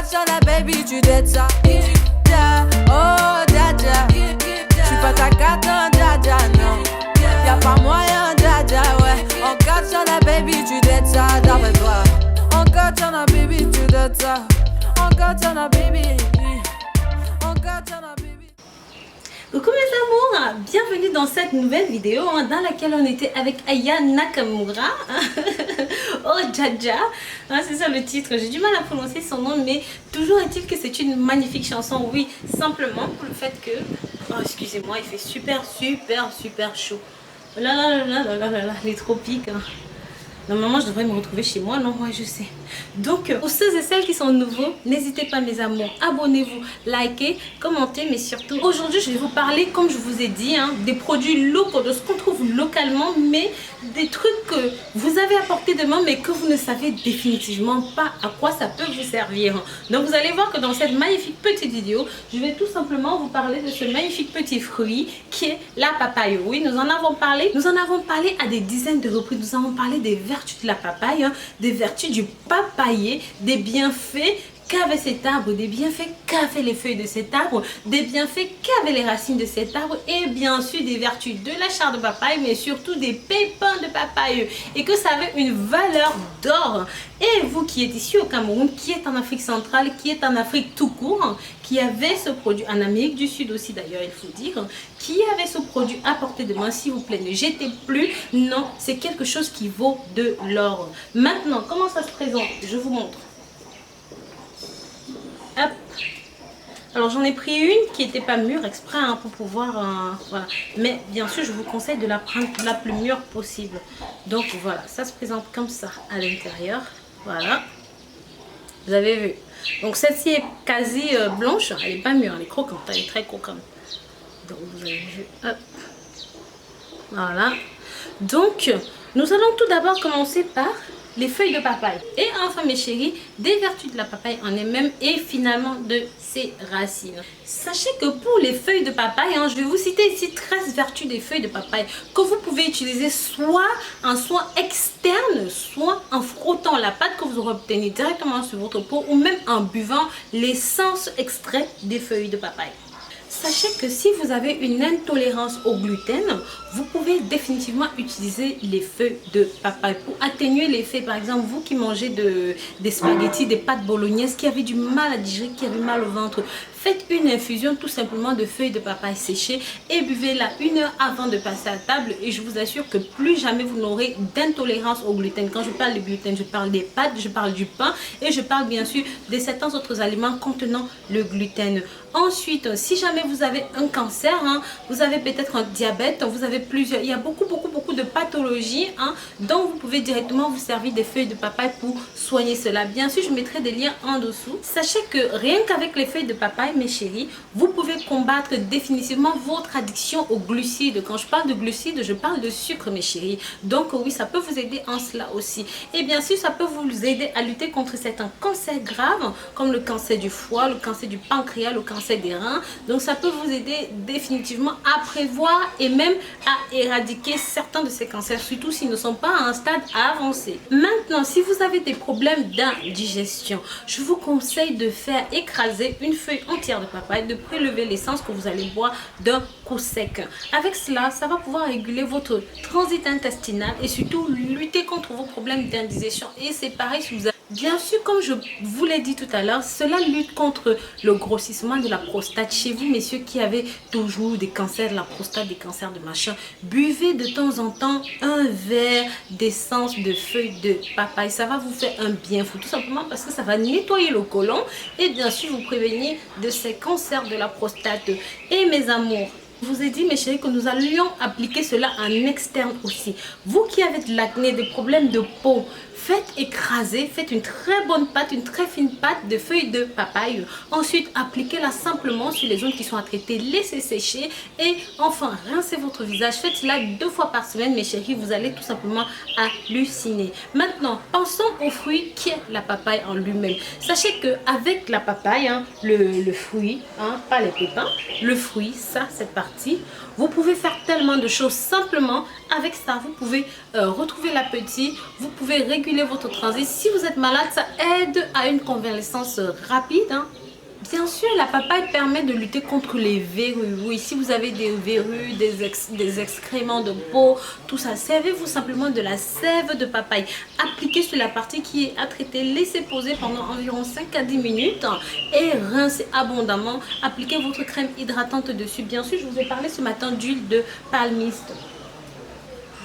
Encore sur la baby, tu dettes ça. Dja, oh dja dja. J'suis pas ta carte, non, dja dja, non. Y'a pas moyen, dja dja, ouais. Encore sur la baby, tu dettes ça, d'après toi. Encore sur la baby, tu dettes ça. Encore sur la baby. Encore sur la baby. Coucou mes amours, bienvenue dans cette nouvelle vidéo dans laquelle on était avec Aya Nakamura. Oh Dja, c'est ça le titre, j'ai du mal à prononcer son nom, mais toujours est-il que c'est une magnifique chanson. Oui, simplement pour le fait que, oh excusez-moi, il fait super chaud. Les tropiques. Normalement, je devrais me retrouver chez moi, non? Ouais, je sais. Donc, pour ceux et celles qui sont nouveaux, n'hésitez pas, mes amours, abonnez-vous, likez, commentez, mais surtout, aujourd'hui, je vais vous parler, comme je vous ai dit, des produits locaux, de ce qu'on trouve localement, mais des trucs que vous avez à portée de main, mais que vous ne savez définitivement pas à quoi ça peut vous servir. Donc, vous allez voir que dans cette magnifique petite vidéo, je vais tout simplement vous parler de ce magnifique petit fruit qui est la papaye. Oui, nous en avons parlé à des dizaines de reprises. Nous avons parlé des vertus de la papaye, des vertus du papayer, des bienfaits qu'avait cet arbre, des bienfaits qu'avaient les feuilles de cet arbre, des bienfaits qu'avaient les racines de cet arbre et bien sûr des vertus de la chair de papaye, mais surtout des pépins de papaye et que ça avait une valeur d'or. Et vous qui êtes ici au Cameroun, qui êtes en Afrique centrale, qui êtes en Afrique tout court, qui avait ce produit, en Amérique du Sud aussi d'ailleurs il faut dire, qui avait ce produit à portée de main, s'il vous plaît, ne jetez plus, non, c'est quelque chose qui vaut de l'or. Maintenant, comment ça se présente? Je vous montre. Hop. Alors j'en ai pris une qui n'était pas mûre exprès pour pouvoir voilà, mais bien sûr je vous conseille de la prendre la plus mûre possible. Donc voilà, ça se présente comme ça à l'intérieur. Voilà, vous avez vu. Donc celle-ci est quasi blanche, elle n'est pas mûre, elle est croquante, elle est très croquante. Donc vous avez vu. Hop. Voilà, donc nous allons tout d'abord commencer par les feuilles de papaye. Et enfin mes chéris, des vertus de la papaye en elle-même et finalement de ses racines. Sachez que pour les feuilles de papaye, je vais vous citer ici 13 vertus des feuilles de papaye que vous pouvez utiliser soit en soin externe, soit en frottant la pâte que vous aurez obtenue directement sur votre peau ou même en buvant l'essence extraite des feuilles de papaye. Sachez que si vous avez une intolérance au gluten, vous pouvez définitivement utiliser les feuilles de papaye pour atténuer l'effet. Par exemple, vous qui mangez des spaghettis, des pâtes bolognaises, qui avez du mal à digérer, qui avez mal au ventre, faites une infusion tout simplement de feuilles de papaye séchées et buvez-la 1 heure avant de passer à table. Et je vous assure que plus jamais vous n'aurez d'intolérance au gluten. Quand je parle de gluten, je parle des pâtes, je parle du pain et je parle bien sûr de certains autres aliments contenant le gluten. Ensuite, si jamais vous avez un cancer, vous avez peut-être un diabète, vous avez plusieurs, il y a beaucoup de pathologies dont vous pouvez directement vous servir des feuilles de papaye pour soigner cela. Bien sûr, je mettrai des liens en dessous. Sachez que rien qu'avec les feuilles de papaye, mes chéris, vous pouvez combattre définitivement votre addiction aux glucides. Quand je parle de glucides, je parle de sucre, mes chéris. Donc oui, ça peut vous aider en cela aussi. Et bien sûr, ça peut vous aider à lutter contre certains cancers graves, comme le cancer du foie, le cancer du pancréas, le cancer des reins. Donc ça peut vous aider définitivement à prévoir et même à éradiquer certains de ces cancers, surtout s'ils ne sont pas à un stade avancé. Maintenant, si vous avez des problèmes d'indigestion, je vous conseille de faire écraser une feuille entière de papaye, de prélever l'essence que vous allez boire d'un coup sec. Avec cela, ça va pouvoir réguler votre transit intestinal et surtout lutter contre vos problèmes d'indigestion. Et c'est pareil si vous avez... Bien sûr, comme je vous l'ai dit tout à l'heure, cela lutte contre le grossissement de la prostate. Chez vous, messieurs, qui avez toujours des cancers de la prostate, des cancers de machin, buvez de temps en temps un verre d'essence de feuilles de papaye. Ça va vous faire un bien fou, tout simplement parce que ça va nettoyer le côlon et bien sûr vous prévenir de ces cancers de la prostate. Et mes amours, je vous ai dit, mes chéris, que nous allions appliquer cela en externe aussi. Vous qui avez de l'acné, des problèmes de peau, faites écraser, faites une très bonne pâte, une très fine pâte de feuilles de papaye. Ensuite, appliquez-la simplement sur les zones qui sont à traiter, laissez sécher et enfin, rincez votre visage. Faites cela 2 fois par semaine, mes chéris, vous allez tout simplement halluciner. Maintenant, pensons au fruit qui est la papaye en lui-même. Sachez qu'avec la papaye, le fruit, pas les pépins, le fruit, ça, cette partie, partie. Vous pouvez faire tellement de choses simplement avec ça. Vous pouvez retrouver l'appétit, vous pouvez réguler votre transit. Si vous êtes malade, ça aide à une convalescence rapide, hein. Bien sûr, la papaye permet de lutter contre les verrues. Oui, si vous avez des verrues, des excréments de peau, tout ça, servez-vous simplement de la sève de papaye. Appliquez sur la partie qui est à traiter, laissez poser pendant environ 5 à 10 minutes et rincez abondamment. Appliquez votre crème hydratante dessus. Bien sûr, je vous ai parlé ce matin d'huile de palmiste,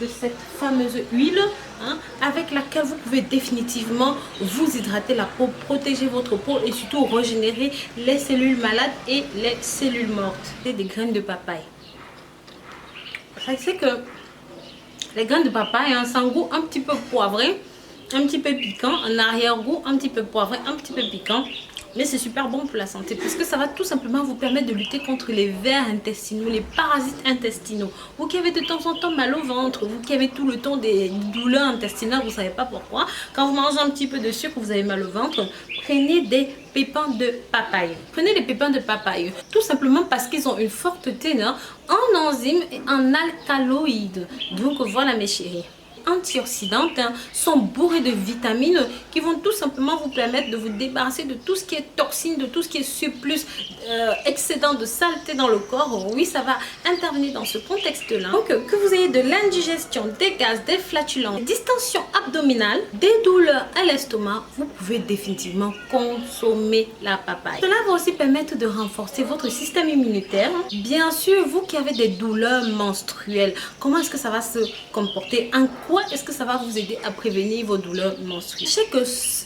de cette fameuse huile, hein, avec laquelle vous pouvez définitivement vous hydrater la peau, protéger votre peau et surtout régénérer les cellules malades et les cellules mortes. Et des graines de papaye. C'est que les graines de papaye, hein, c'est un goût un petit peu poivré, un petit peu piquant, un arrière-goût un petit peu poivré, un petit peu piquant. Mais c'est super bon pour la santé parce que ça va tout simplement vous permettre de lutter contre les vers intestinaux, les parasites intestinaux. Vous qui avez de temps en temps mal au ventre, vous qui avez tout le temps des douleurs intestinales, vous ne savez pas pourquoi. Quand vous mangez un petit peu de sucre, vous avez mal au ventre, prenez des pépins de papaye. Prenez les pépins de papaye tout simplement parce qu'ils ont une forte teneur en enzymes et en alcaloïdes. Donc voilà mes chéris. Antioxydantes, hein, sont bourrées de vitamines qui vont tout simplement vous permettre de vous débarrasser de tout ce qui est toxine, de tout ce qui est surplus, excédent de saleté dans le corps. Oui, ça va intervenir dans ce contexte-là. Donc, que vous ayez de l'indigestion, des gaz, des flatulences, des distensions abdominales, des douleurs à l'estomac, vous pouvez définitivement consommer la papaye. Cela va aussi permettre de renforcer votre système immunitaire. Bien sûr, vous qui avez des douleurs menstruelles, comment est-ce que ça va se comporter? En quoi est-ce que ça va vous aider à prévenir vos douleurs menstruelles? Sachez que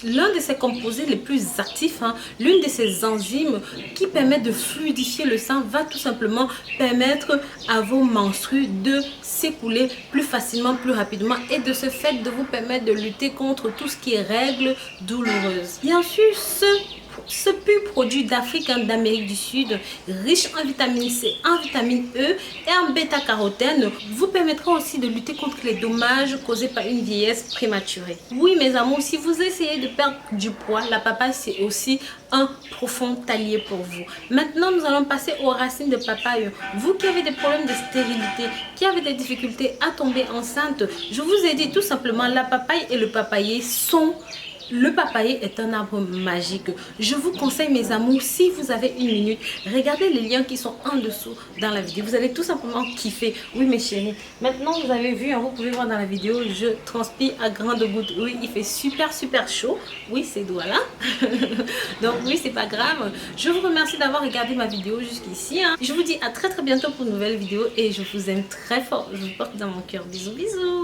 l'un de ces composés les plus actifs, hein, l'une de ces enzymes qui permet de fluidifier le sang, va tout simplement permettre à vos menstrues de s'écouler plus facilement, plus rapidement et de ce fait de vous permettre de lutter contre tout ce qui est règles douloureuses. Bien sûr, ce pur produit d'Afrique, d'Amérique du Sud, riche en vitamine C, en vitamine E et en bêta-carotène, vous permettra aussi de lutter contre les dommages causés par une vieillesse prématurée. Oui mes amours, si vous essayez de perdre du poids, la papaye c'est aussi un profond allié pour vous. Maintenant, nous allons passer aux racines de papaye. Vous qui avez des problèmes de stérilité, qui avez des difficultés à tomber enceinte, je vous ai dit tout simplement, la papaye et le papayer sont... Le papayer est un arbre magique. Je vous conseille mes amours, si vous avez une minute, regardez les liens qui sont en dessous dans la vidéo. Vous allez tout simplement kiffer. Oui mes chéris, maintenant vous avez vu, hein, vous pouvez voir dans la vidéo, je transpire à grandes gouttes. Oui, il fait super chaud. Oui, ces doigts là. Donc oui, c'est pas grave. Je vous remercie d'avoir regardé ma vidéo jusqu'ici, hein. Je vous dis à très bientôt pour une nouvelle vidéo et je vous aime très fort. Je vous porte dans mon cœur. Bisous.